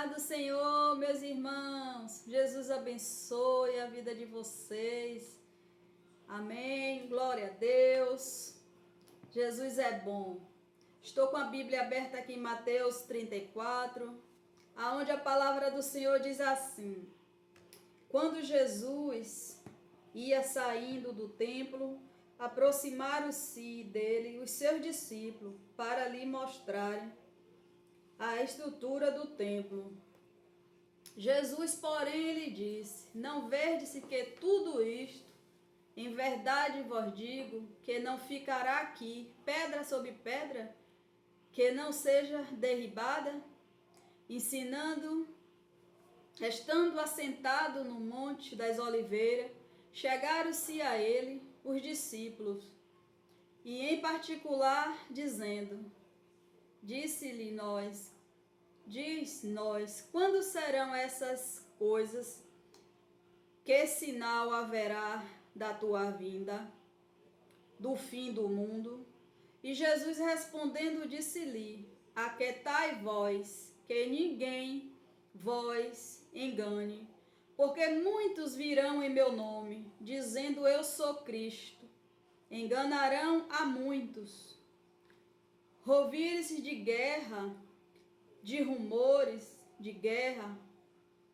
paz do Senhor, meus irmãos. Jesus abençoe a vida de vocês. Amém. Glória a Deus. Jesus é bom. Estou com a Bíblia aberta aqui em Mateus 34, aonde a palavra do Senhor diz assim: Quando Jesus ia saindo do templo, aproximaram-se dele os seus discípulos para lhe mostrarem a estrutura do templo. Jesus, porém, lhe disse: Não verdes que tudo isto, em verdade vos digo, que não ficará aqui pedra sobre pedra, que não seja derribada? Ensinando, estando assentado no monte das oliveiras, chegaram-se a ele os discípulos, e em particular dizendo: Diz-nos, quando serão essas coisas? Que sinal haverá da tua vinda, do fim do mundo? E Jesus respondendo disse-lhe: Aquietai vós, que ninguém vos engane, porque muitos virão em meu nome, dizendo eu sou Cristo. Enganarão a muitos. Ouvires de guerra, de rumores de guerra,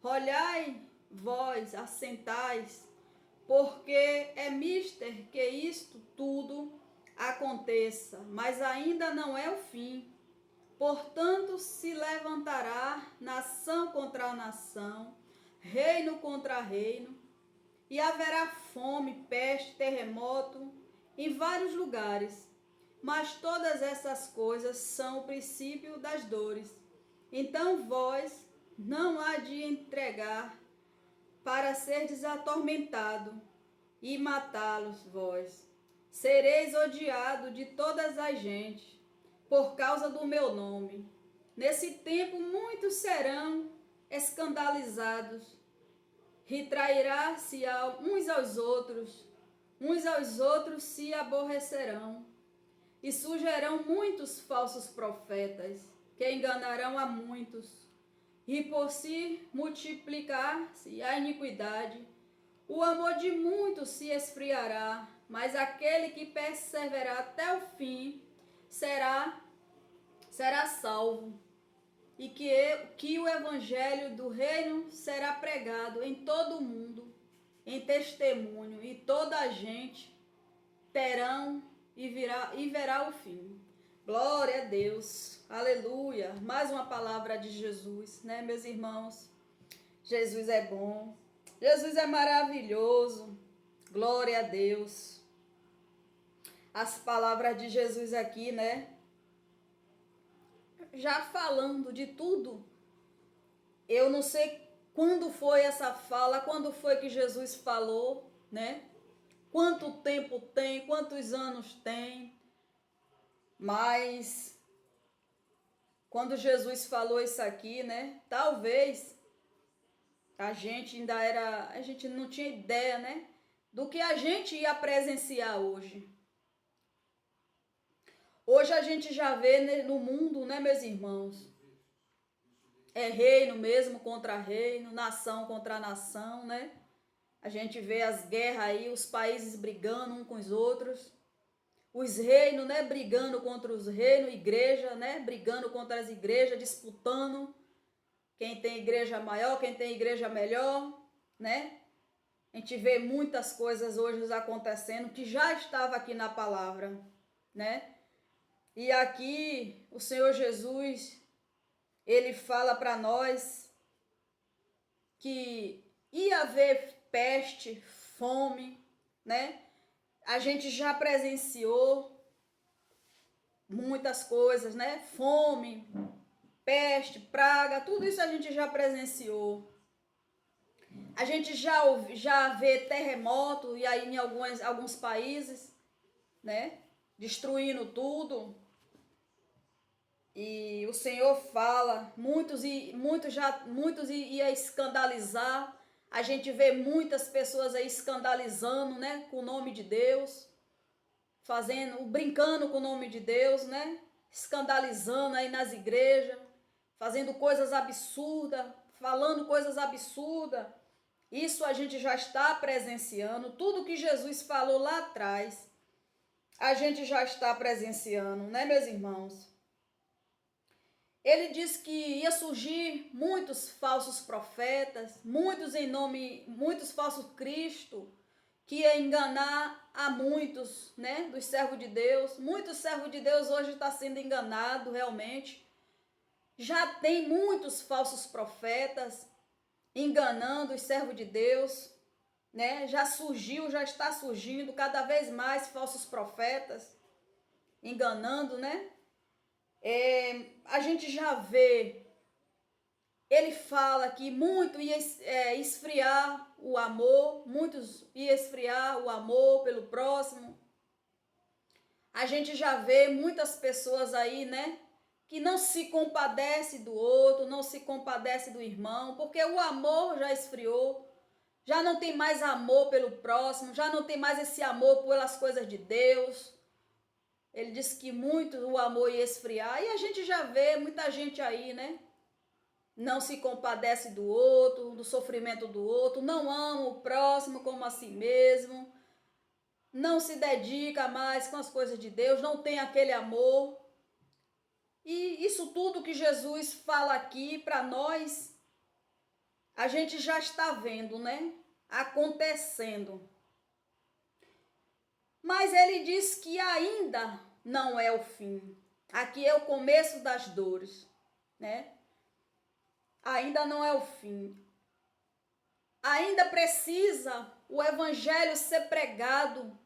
olhai vós, assentais, porque é mister que isto tudo aconteça, mas ainda não é o fim. Portanto, se levantará nação contra nação, reino contra reino, e haverá fome, peste, terremoto em vários lugares. Mas todas essas coisas são o princípio das dores. Então vós não há de entregar para serdes atormentado e matá-los vós. Sereis odiado de todas as gentes por causa do meu nome. Nesse tempo muitos serão escandalizados, retrairá-se uns aos outros se aborrecerão, e surgirão muitos falsos profetas, que enganarão a muitos. E por si multiplicar-se a iniquidade, o amor de muitos se esfriará, mas aquele que perseverar até o fim será salvo. E que o evangelho do reino será pregado em todo o mundo, em testemunho, e toda a gente terão e verá o fim. Glória a Deus, aleluia. Mais uma palavra de Jesus, né, meus irmãos? Jesus é bom, Jesus é maravilhoso, glória a Deus. As palavras de Jesus aqui, né? Já falando de tudo, eu não sei quando foi essa fala, quando foi que Jesus falou, né? Quanto tempo tem, quantos anos tem, mas quando Jesus falou isso aqui, né? Talvez a gente não tinha ideia, né? Do que a gente ia presenciar hoje. Hoje a gente já vê no mundo, né, meus irmãos? É reino mesmo contra reino, nação contra nação, né? A gente vê as guerras aí, os países brigando uns com os outros. Os reinos, né, brigando contra os reinos, igreja, né, brigando contra as igrejas, disputando quem tem igreja maior, quem tem igreja melhor, né? A gente vê muitas coisas hoje acontecendo que já estava aqui na palavra, né? E aqui o Senhor Jesus, ele fala para nós que ia haver peste, fome, né? A gente já presenciou muitas coisas, né? Fome, peste, praga, tudo isso a gente já presenciou. A gente já vê terremoto e aí em alguns países, né? Destruindo tudo. E o Senhor fala, muitos ia escandalizar. A gente vê muitas pessoas aí escandalizando, né, com o nome de Deus, brincando com o nome de Deus, né? Escandalizando aí nas igrejas, fazendo coisas absurdas, falando coisas absurdas. Isso a gente já está presenciando. Tudo que Jesus falou lá atrás, a gente já está presenciando, né, meus irmãos? Ele disse que ia surgir muitos falsos profetas, muitos falsos Cristo, que ia enganar a muitos, né, dos servos de Deus. Muitos servos de Deus hoje estão sendo enganados realmente. Já tem muitos falsos profetas enganando os servos de Deus, né? Já está surgindo cada vez mais falsos profetas enganando, né? A gente já vê, ele fala que muito ia esfriar o amor, muitos ia esfriar o amor pelo próximo. A gente já vê muitas pessoas aí, né, que não se compadece do outro, não se compadece do irmão, porque o amor já esfriou, já não tem mais amor pelo próximo, já não tem mais esse amor pelas coisas de Deus. Ele disse que muito o amor ia esfriar, e a gente já vê muita gente aí, né, não se compadece do outro, do sofrimento do outro, não ama o próximo como a si mesmo, não se dedica mais com as coisas de Deus, não tem aquele amor. E isso tudo que Jesus fala aqui para nós, a gente já está vendo, né? Acontecendo. Mas ele diz que ainda não é o fim. Aqui é o começo das dores, né? Ainda não é o fim. Ainda precisa o evangelho ser pregado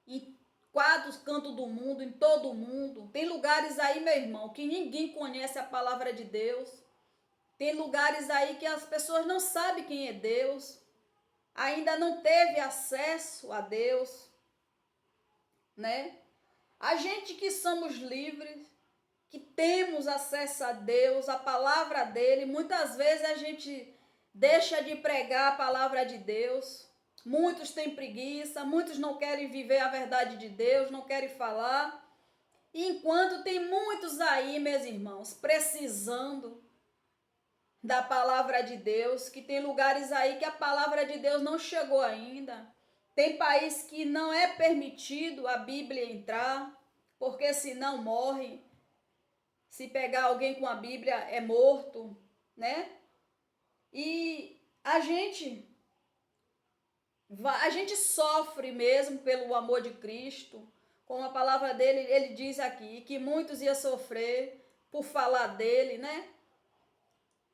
em quatro cantos do mundo, em todo o mundo. Tem lugares aí, meu irmão, que ninguém conhece a palavra de Deus. Tem lugares aí que as pessoas não sabem quem é Deus. Ainda não teve acesso a Deus, né? A gente que somos livres, que temos acesso a Deus, a palavra dele, muitas vezes a gente deixa de pregar a palavra de Deus. Muitos têm preguiça, muitos não querem viver a verdade de Deus, não querem falar. Enquanto tem muitos aí, meus irmãos, precisando da palavra de Deus, que tem lugares aí que a palavra de Deus não chegou ainda. Tem país que não é permitido a Bíblia entrar, porque senão morre. Se pegar alguém com a Bíblia é morto, né? E a gente sofre mesmo pelo amor de Cristo. Com a palavra dele, ele diz aqui que muitos iam sofrer por falar dele, né?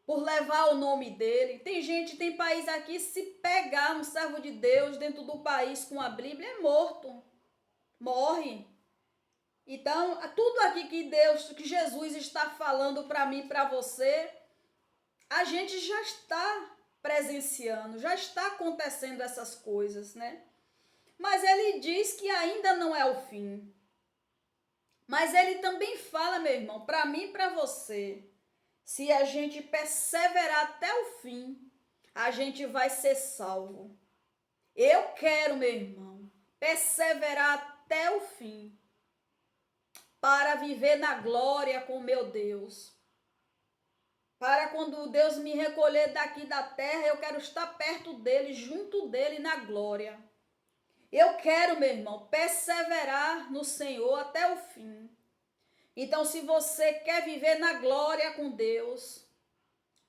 Por levar o nome dele. Tem país aqui, se pegar um servo de Deus dentro do país com a Bíblia, é morto. Morre. Então, tudo aqui que Jesus está falando para mim, para você, a gente já está presenciando, já está acontecendo essas coisas, né? Mas ele diz que ainda não é o fim. Mas ele também fala, meu irmão, para mim e para você, se a gente perseverar até o fim, a gente vai ser salvo. Eu quero, meu irmão, perseverar até o fim, para viver na glória com meu Deus. Para quando Deus me recolher daqui da terra, eu quero estar perto dele, junto dele na glória. Eu quero, meu irmão, perseverar no Senhor até o fim. Então, se você quer viver na glória com Deus,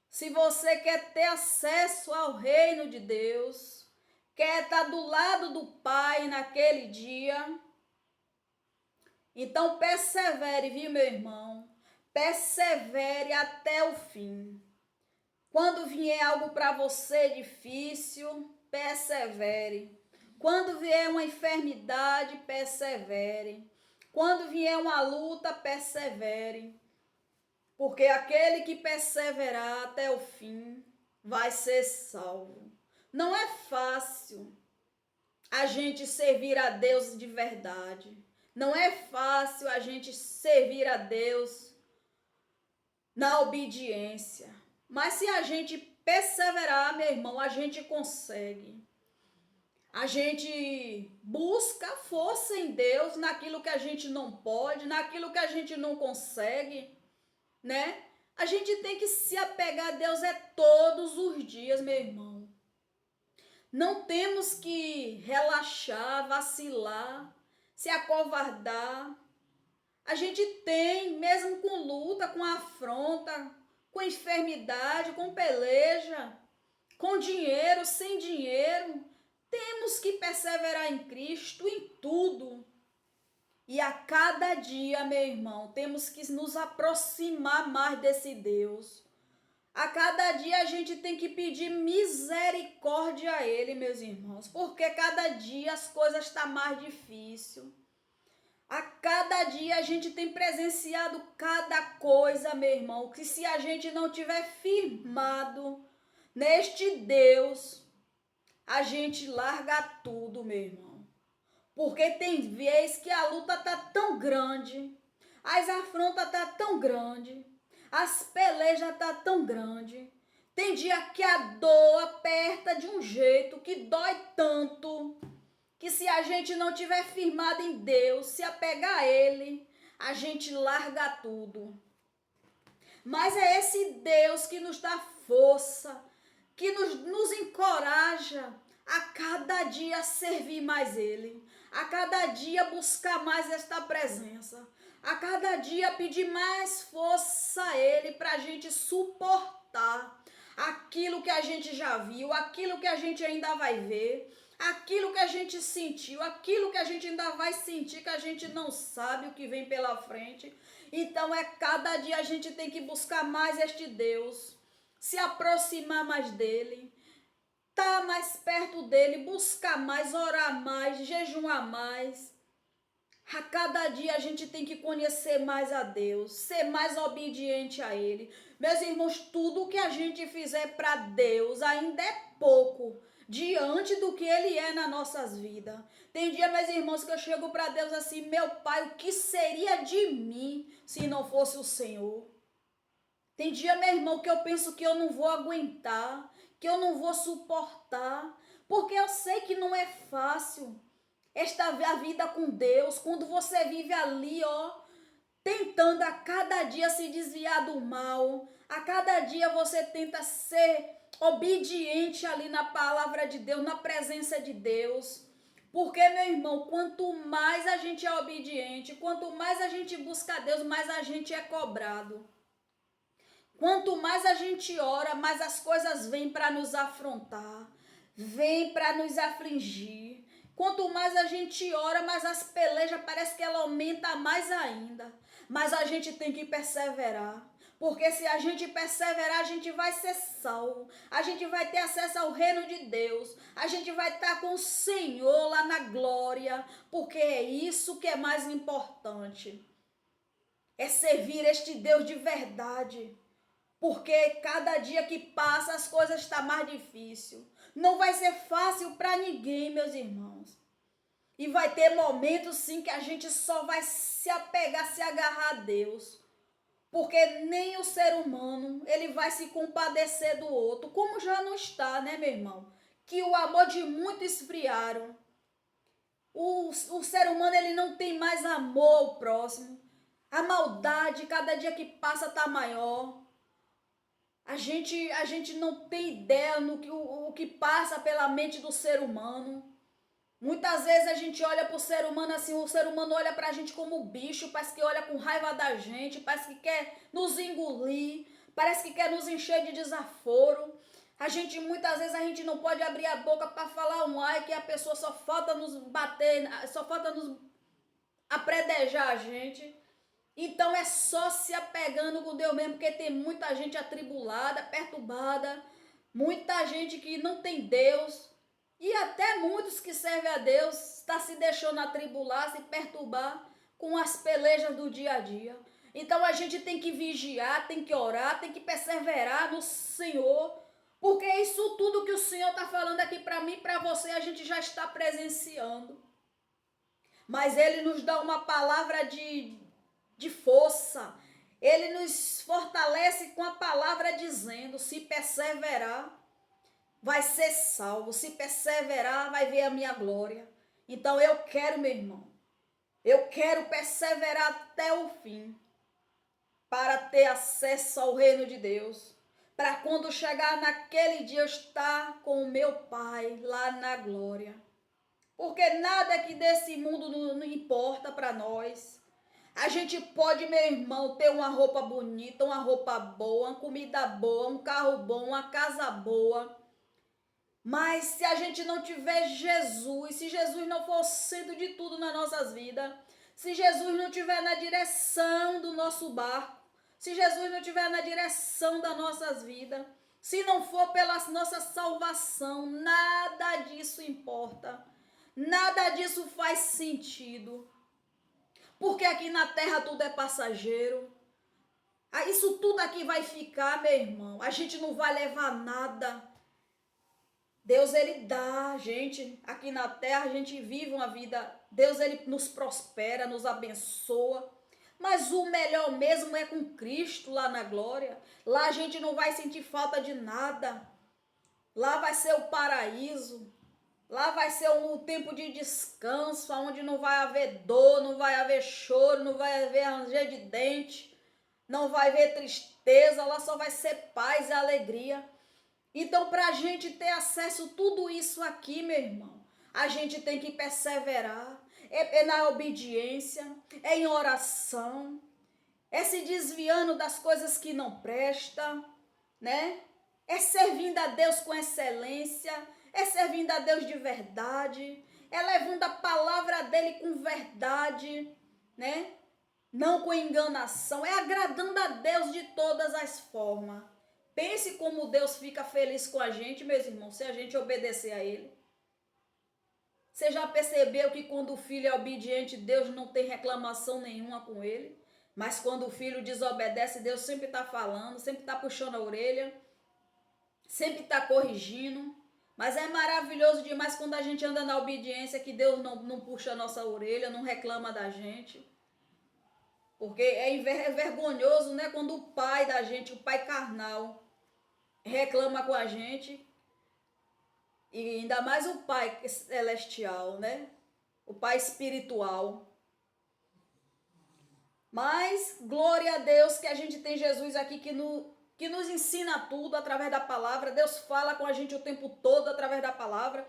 se você quer ter acesso ao reino de Deus, quer estar do lado do Pai naquele dia, então persevere, viu, meu irmão? Persevere até o fim. Quando vier algo para você difícil, persevere. Quando vier uma enfermidade, persevere. Quando vier uma luta, persevere. Porque aquele que perseverar até o fim vai ser salvo. Não é fácil a gente servir a Deus de verdade. Não é fácil a gente servir a Deus na obediência. Mas se a gente perseverar, meu irmão, a gente consegue. A gente busca força em Deus naquilo que a gente não pode, naquilo que a gente não consegue, né? A gente tem que se apegar a Deus todos os dias, meu irmão. Não temos que relaxar, vacilar, se acovardar. A gente tem, mesmo com luta, com afronta, com enfermidade, com peleja, com dinheiro, sem dinheiro, temos que perseverar em Cristo em tudo. E a cada dia, meu irmão, temos que nos aproximar mais desse Deus. A cada dia a gente tem que pedir misericórdia a Ele, meus irmãos, porque cada dia as coisas estão mais difíceis. A cada dia a gente tem presenciado cada coisa, meu irmão, que se a gente não tiver firmado neste Deus, a gente larga tudo, meu irmão. Porque tem vezes que a luta tá tão grande, as afrontas tá tão grande, as pelejas tá tão grande. Tem dia que a dor aperta de um jeito que dói tanto, que se a gente não tiver firmado em Deus, se apegar a Ele, a gente larga tudo. Mas é esse Deus que nos dá força, que nos encoraja a cada dia servir mais Ele, a cada dia buscar mais esta presença, a cada dia pedir mais força a Ele para a gente suportar aquilo que a gente já viu, aquilo que a gente ainda vai ver, aquilo que a gente sentiu, aquilo que a gente ainda vai sentir, que a gente não sabe o que vem pela frente. Então cada dia a gente tem que buscar mais este Deus, se aproximar mais dele, estar mais perto dele, buscar mais, orar mais, jejuar mais. A cada dia a gente tem que conhecer mais a Deus, ser mais obediente a Ele. Meus irmãos, tudo que a gente fizer para Deus ainda é pouco diante do que Ele é nas nossas vidas. Tem dia, meus irmãos, que eu chego para Deus assim, meu Pai, o que seria de mim se não fosse o Senhor? Tem dia, meu irmão, que eu penso que eu não vou aguentar, que eu não vou suportar, porque eu sei que não é fácil a vida com Deus, quando você vive ali, tentando a cada dia se desviar do mal, a cada dia você tenta ser obediente ali na palavra de Deus, na presença de Deus. Porque, meu irmão, quanto mais a gente é obediente, quanto mais a gente busca a Deus, mais a gente é cobrado. Quanto mais a gente ora, mais as coisas vêm para nos afrontar, vêm para nos afligir. Quanto mais a gente ora, mais as pelejas parece que ela aumenta mais ainda. Mas a gente tem que perseverar. Porque se a gente perseverar, a gente vai ser salvo. A gente vai ter acesso ao reino de Deus. A gente vai estar com o Senhor lá na glória. Porque é isso que é mais importante. É servir este Deus de verdade. Porque cada dia que passa as coisas estão mais difíceis. Não vai ser fácil para ninguém, meus irmãos. E vai ter momentos sim que a gente só vai se apegar, se agarrar a Deus. Porque nem o ser humano, ele vai se compadecer do outro. Como já não está, né, meu irmão? Que o amor de muitos esfriaram. O ser humano, ele não tem mais amor ao próximo. A maldade, cada dia que passa, está maior. A gente não tem ideia o que passa pela mente do ser humano. Muitas vezes a gente olha para o ser humano assim, o ser humano olha para a gente como bicho, parece que olha com raiva da gente, parece que quer nos engolir, parece que quer nos encher de desaforo. Muitas vezes a gente não pode abrir a boca para falar um ai, que a pessoa só falta nos bater, só falta nos apredejar a gente. Então é só se apegando com Deus mesmo, porque tem muita gente atribulada, perturbada, muita gente que não tem Deus, e até muitos que servem a Deus está se deixando atribular, se perturbar com as pelejas do dia a dia. Então a gente tem que vigiar, tem que orar, tem que perseverar no Senhor, porque isso tudo que o Senhor está falando aqui para mim e para você, a gente já está presenciando. Mas Ele nos dá uma palavra de força. Ele nos fortalece com a palavra dizendo, se perseverar, vai ser salvo. Se perseverar, vai ver a minha glória. Então eu quero, meu irmão, eu quero perseverar até o fim. para ter acesso ao reino de Deus. Para quando chegar naquele dia eu estar com o meu Pai lá na glória. Porque nada aqui desse mundo não importa para nós. A gente pode, meu irmão, ter uma roupa bonita, uma roupa boa, uma comida boa, um carro bom, uma casa boa. Mas se a gente não tiver Jesus, se Jesus não for o centro de tudo nas nossas vidas, se Jesus não estiver na direção do nosso barco, se Jesus não estiver na direção das nossas vidas, se não for pela nossa salvação, nada disso importa. Nada disso faz sentido. Porque aqui na terra tudo é passageiro. Isso tudo aqui vai ficar, meu irmão. A gente não vai levar nada. Deus, ele dá, gente. Aqui na terra a gente vive uma vida. Deus, ele nos prospera, nos abençoa. Mas o melhor mesmo é com Cristo lá na glória. Lá a gente não vai sentir falta de nada. Lá vai ser o paraíso. Lá vai ser um tempo de descanso, onde não vai haver dor, não vai haver choro, não vai haver ranger de dente, não vai haver tristeza, lá só vai ser paz e alegria. Então, para a gente ter acesso a tudo isso aqui, meu irmão, a gente tem que perseverar, é na obediência, é em oração, é se desviando das coisas que não prestam, né? É servindo a Deus com excelência, é servindo a Deus de verdade, é levando a palavra dele com verdade, né? Não com enganação, é agradando a Deus de todas as formas. Pense como Deus fica feliz com a gente, meus irmãos, se a gente obedecer a ele. Você já percebeu que quando o filho é obediente, Deus não tem reclamação nenhuma com ele? Mas quando o filho desobedece, Deus sempre está falando, sempre está puxando a orelha, sempre está corrigindo. Mas é maravilhoso demais quando a gente anda na obediência, que Deus não puxa a nossa orelha, não reclama da gente. Porque é vergonhoso, né? Quando o pai da gente, o pai carnal, reclama com a gente. E ainda mais o pai celestial, né? O pai espiritual. Mas, glória a Deus que a gente tem Jesus aqui que nos ensina tudo através da palavra. Deus fala com a gente o tempo todo através da palavra.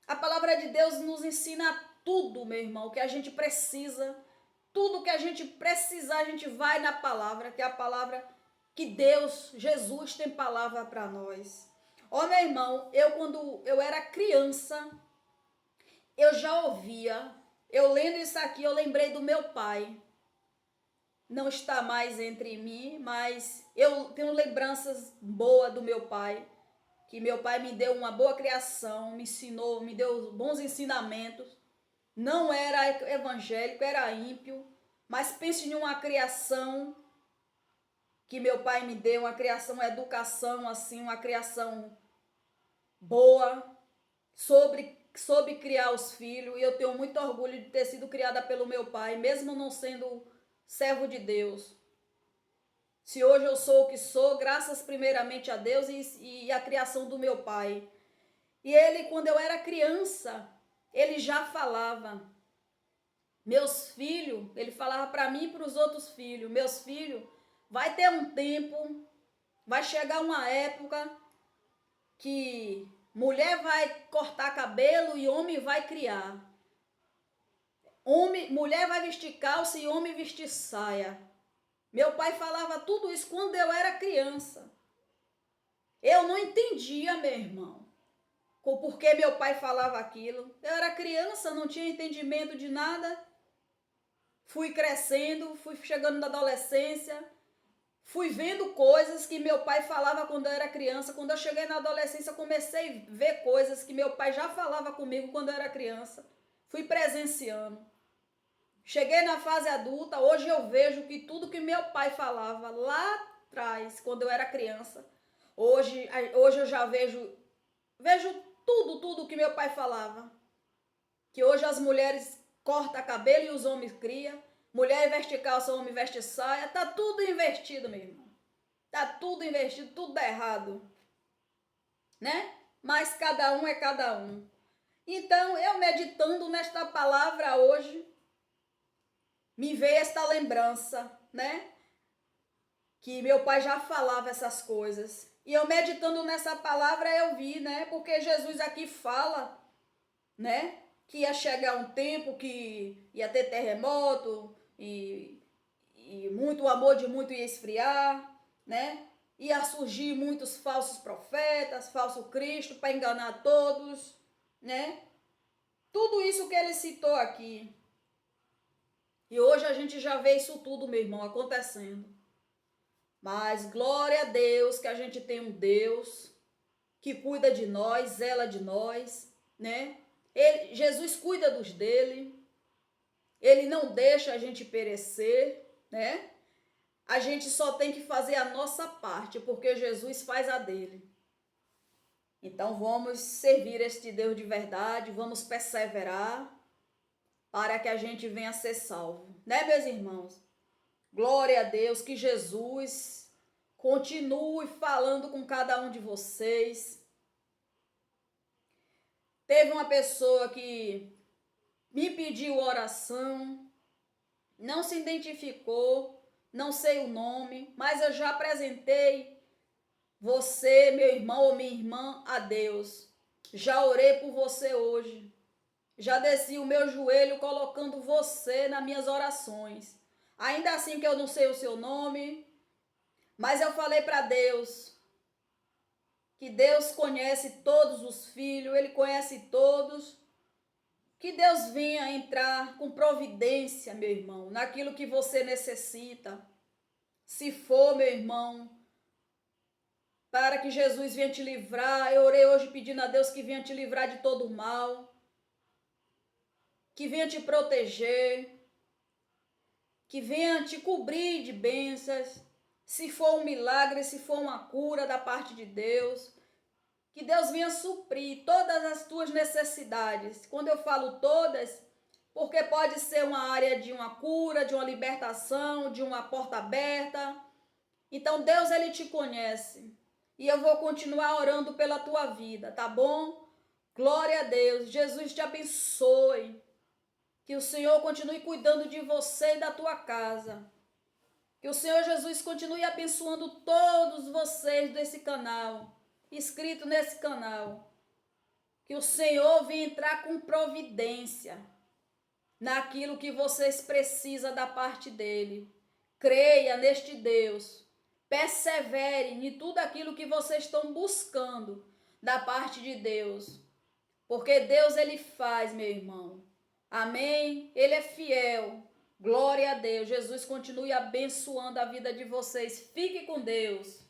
A palavra de Deus nos ensina tudo, meu irmão, que a gente precisa. Tudo que a gente precisar, a gente vai na palavra, que é a palavra que Deus, Jesus, tem palavra para nós. Ó, meu irmão, quando eu era criança, eu já ouvia, eu lendo isso aqui, eu lembrei do meu pai. Não está mais entre mim, mas eu tenho lembranças boas do meu pai, que meu pai me deu uma boa criação, me ensinou, me deu bons ensinamentos. Não era evangélico, era ímpio, mas pense em uma criação que meu pai me deu, uma criação, uma educação assim, uma criação boa, sobre criar os filhos, e eu tenho muito orgulho de ter sido criada pelo meu pai, mesmo não sendo servo de Deus. Se hoje eu sou o que sou, graças primeiramente a Deus e a criação do meu pai. E ele, quando eu era criança, ele já falava, meus filhos, ele falava para mim e para os outros filhos, meus filhos, vai ter um tempo, vai chegar uma época que mulher vai cortar cabelo e homem vai criar. Mulher vai vestir calça e homem vestir saia. Meu pai falava tudo isso quando eu era criança. Eu não entendia, meu irmão, por que meu pai falava aquilo. Eu era criança, não tinha entendimento de nada. Fui crescendo, fui chegando na adolescência, fui vendo coisas que meu pai falava quando eu era criança. Quando eu cheguei na adolescência, comecei a ver coisas que meu pai já falava comigo quando eu era criança. Fui presenciando. Cheguei na fase adulta, hoje eu vejo que tudo que meu pai falava lá atrás, quando eu era criança, hoje eu já vejo tudo que meu pai falava. Que hoje as mulheres cortam cabelo e os homens criam. Mulher veste calça, homem veste saia. Tá tudo invertido, meu irmão. Tá tudo invertido, tudo errado. Né? Mas cada um é cada um. Então, eu meditando nesta palavra hoje, me veio esta lembrança, né? que meu pai já falava essas coisas. E eu meditando nessa palavra eu vi, né? Porque Jesus aqui fala, né? Que ia chegar um tempo que ia ter terremoto e muito amor de muito ia esfriar, né? Ia surgir muitos falsos profetas, falso Cristo para enganar todos, né? Tudo isso que ele citou aqui. E hoje a gente já vê isso tudo, meu irmão, acontecendo. Mas glória a Deus que a gente tem um Deus que cuida de nós, zela de nós, né? Jesus cuida dos dele. Ele não deixa a gente perecer, né? A gente só tem que fazer a nossa parte, porque Jesus faz a dele. Então vamos servir este Deus de verdade, vamos perseverar para que a gente venha a ser salvo, né, meus irmãos? Glória a Deus, que Jesus continue falando com cada um de vocês. Teve uma pessoa que me pediu oração, não se identificou, não sei o nome, mas eu já apresentei você, meu irmão ou minha irmã, a Deus. Já orei por você hoje. Já desci o meu joelho colocando você nas minhas orações. Ainda assim que eu não sei o seu nome, mas eu falei para Deus que Deus conhece todos os filhos, Ele conhece todos. Que Deus venha entrar com providência, meu irmão, naquilo que você necessita. Se for, meu irmão, para que Jesus venha te livrar. Eu orei hoje pedindo a Deus que venha te livrar de todo o mal, que venha te proteger, que venha te cobrir de bênçãos. Se for um milagre, se for uma cura da parte de Deus, que Deus venha suprir todas as tuas necessidades. Quando eu falo todas, porque pode ser uma área de uma cura, de uma libertação, de uma porta aberta. Então Deus, Ele te conhece. E eu vou continuar orando pela tua vida, tá bom? Glória a Deus. Jesus te abençoe. Que o Senhor continue cuidando de você e da tua casa. Que o Senhor Jesus continue abençoando todos vocês desse canal, inscrito nesse canal. Que o Senhor venha entrar com providência naquilo que vocês precisam da parte dele. Creia neste Deus. Persevere em tudo aquilo que vocês estão buscando da parte de Deus. Porque Deus, Ele faz, meu irmão. Amém? Ele é fiel. Glória a Deus. Jesus continue abençoando a vida de vocês. Fique com Deus.